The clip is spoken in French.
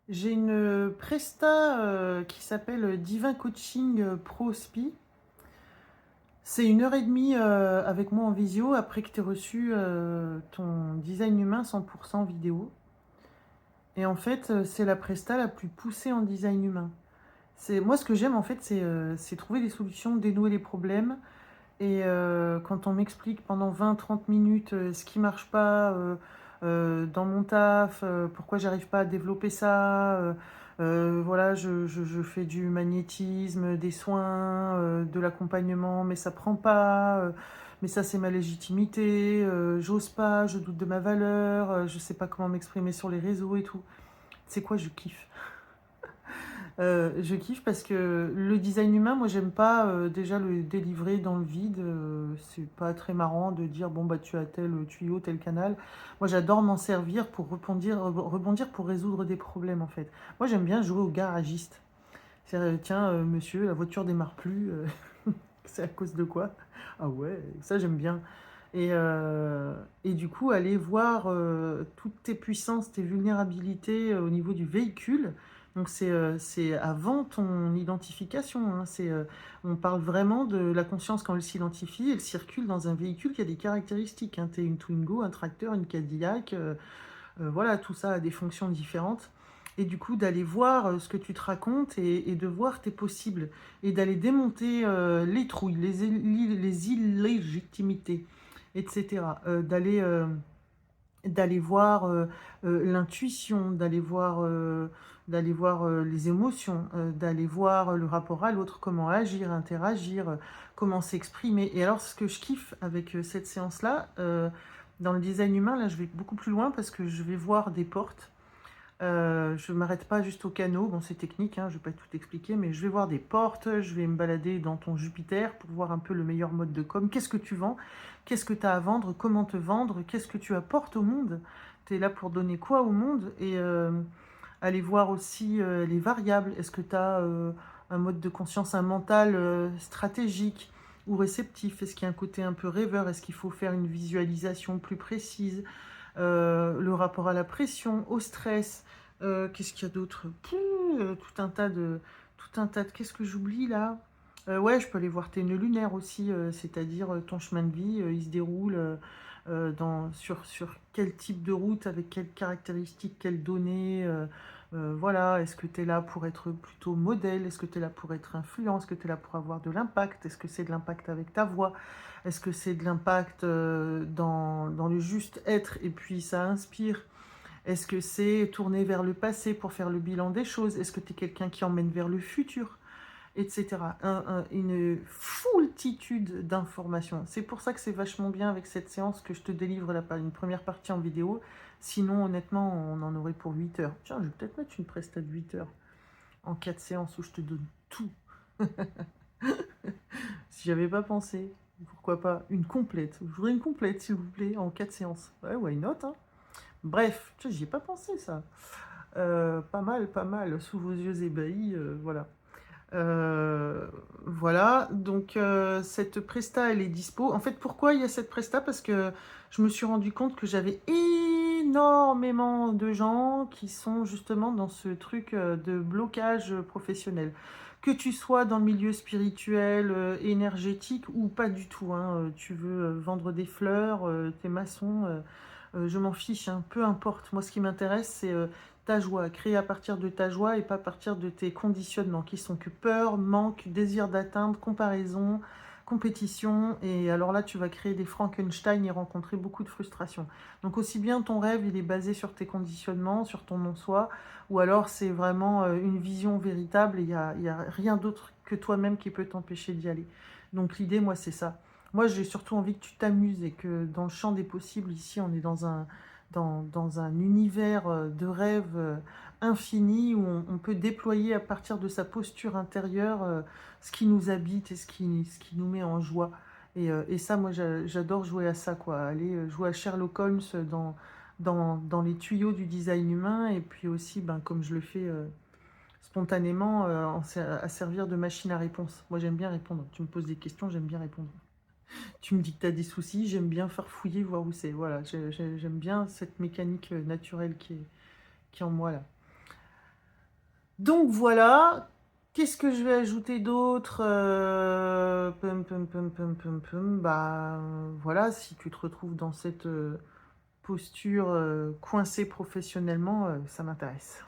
J'ai une presta qui s'appelle Divin Coaching Pro Spi. C'est 1 h 30 avec moi en visio après que tu aies reçu ton design humain 100% vidéo. Et en fait, c'est la presta la plus poussée en design humain. Moi, ce que j'aime en fait, c'est trouver des solutions, dénouer les problèmes. Et quand on m'explique pendant 20-30 minutes ce qui marche pas dans mon taf, pourquoi j'arrive pas à développer ça, voilà, je fais du magnétisme, des soins, de l'accompagnement, mais ça prend pas, mais ça c'est ma légitimité, j'ose pas, je doute de ma valeur, je sais pas comment m'exprimer sur les réseaux et tout. C'est quoi, je kiffe. Je kiffe parce que le design humain, moi j'aime pas déjà le délivrer dans le vide. C'est pas très marrant de dire bon bah tu as tel tuyau, tel canal. Moi j'adore m'en servir pour rebondir pour résoudre des problèmes en fait. Moi j'aime bien jouer au garagiste. Tiens monsieur, la voiture démarre plus. C'est à cause de quoi? Ah ouais, ça j'aime bien. Et du coup, aller voir toutes tes puissances, tes vulnérabilités au niveau du véhicule. Donc, c'est avant ton identification, hein. On parle vraiment de la conscience quand elle s'identifie. Elle circule dans un véhicule qui a des caractéristiques, hein. Tu es une Twingo, un tracteur, une Cadillac. Voilà, tout ça a des fonctions différentes. Et du coup, d'aller voir ce que tu te racontes et de voir tes possibles. Et d'aller démonter les trouilles, les illégitimités, etc. D'aller voir l'intuition, d'aller voir les émotions, d'aller voir le rapport à l'autre, comment agir, interagir, comment s'exprimer. Et alors, ce que je kiffe avec cette séance-là, dans le design humain, là, je vais beaucoup plus loin parce que je vais voir des portes. Je ne m'arrête pas juste au canot, bon c'est technique, hein, je ne vais pas tout expliquer, mais je vais voir des portes, je vais me balader dans ton Jupiter pour voir un peu le meilleur mode de com. Qu'est-ce que tu vends? Qu'est-ce que tu as à vendre? Comment te vendre? Qu'est-ce que tu apportes au monde? Tu es là pour donner quoi au monde? Et aller voir aussi les variables. Est-ce que tu as un mode de conscience, un mental stratégique ou réceptif? Est-ce qu'il y a un côté un peu rêveur? Est-ce qu'il faut faire une visualisation plus précise? Le rapport à la pression, au stress, qu'est-ce qu'il y a d'autre? Tout un tas de... Qu'est-ce que j'oublie là? Ouais, je peux aller voir tes nœuds lunaires aussi, c'est-à-dire ton chemin de vie, il se déroule sur quel type de route, avec quelles caractéristiques, quelles données. Voilà, est-ce que tu es là pour être plutôt modèle? Est-ce que tu es là pour être influent? Est-ce que tu es là pour avoir de l'impact? Est-ce que c'est de l'impact avec ta voix? Est-ce que c'est de l'impact dans le juste être et puis ça inspire? Est-ce que c'est tourner vers le passé pour faire le bilan des choses? Est-ce que tu es quelqu'un qui emmène vers le futur? Etc. Une foultitude d'informations. C'est pour ça que c'est vachement bien avec cette séance que je te délivre une première partie en vidéo. Sinon, honnêtement, on en aurait pour 8 heures. Tiens, je vais peut-être mettre une presta de 8 heures en 4 séances où je te donne tout. Si j'avais pas pensé, pourquoi pas une complète. Je voudrais une complète, s'il vous plaît, en 4 séances. Ouais, why not, hein. Bref, j'y ai pas pensé, ça. Pas mal, sous vos yeux ébahis, voilà. Voilà, donc cette presta, elle est dispo. En fait, pourquoi il y a cette presta? Parce que je me suis rendu compte que j'avais énormément de gens qui sont justement dans ce truc de blocage professionnel. Que tu sois dans le milieu spirituel, énergétique ou pas du tout, hein, tu veux vendre des fleurs, t'es maçon, je m'en fiche, hein, peu importe. Moi, ce qui m'intéresse, c'est ta joie, créer à partir de ta joie et pas à partir de tes conditionnements qui sont que peur, manque, désir d'atteindre, comparaison, compétition. Et alors là, tu vas créer des Frankenstein et rencontrer beaucoup de frustration. Donc aussi bien ton rêve, il est basé sur tes conditionnements, sur ton non-soi, ou alors c'est vraiment une vision véritable et il y a rien d'autre que toi-même qui peut t'empêcher d'y aller. Donc l'idée, moi, c'est ça. Moi, j'ai surtout envie que tu t'amuses et que dans le champ des possibles, ici, on est dans un univers de rêve infini où on peut déployer à partir de sa posture intérieure ce qui nous habite et ce qui nous met en joie. Et ça, moi, j'adore jouer à ça, quoi. Aller jouer à Sherlock Holmes dans les tuyaux du design humain et puis aussi, ben, comme je le fais spontanément, à servir de machine à réponse. Moi, j'aime bien répondre. Tu me poses des questions, j'aime bien répondre. Tu me dis que tu as des soucis, j'aime bien farfouiller, voir où c'est. Voilà, j'aime bien cette mécanique naturelle qui est en moi là. Donc voilà, qu'est-ce que je vais ajouter d'autre? Bah, voilà, si tu te retrouves dans cette posture coincée professionnellement, ça m'intéresse.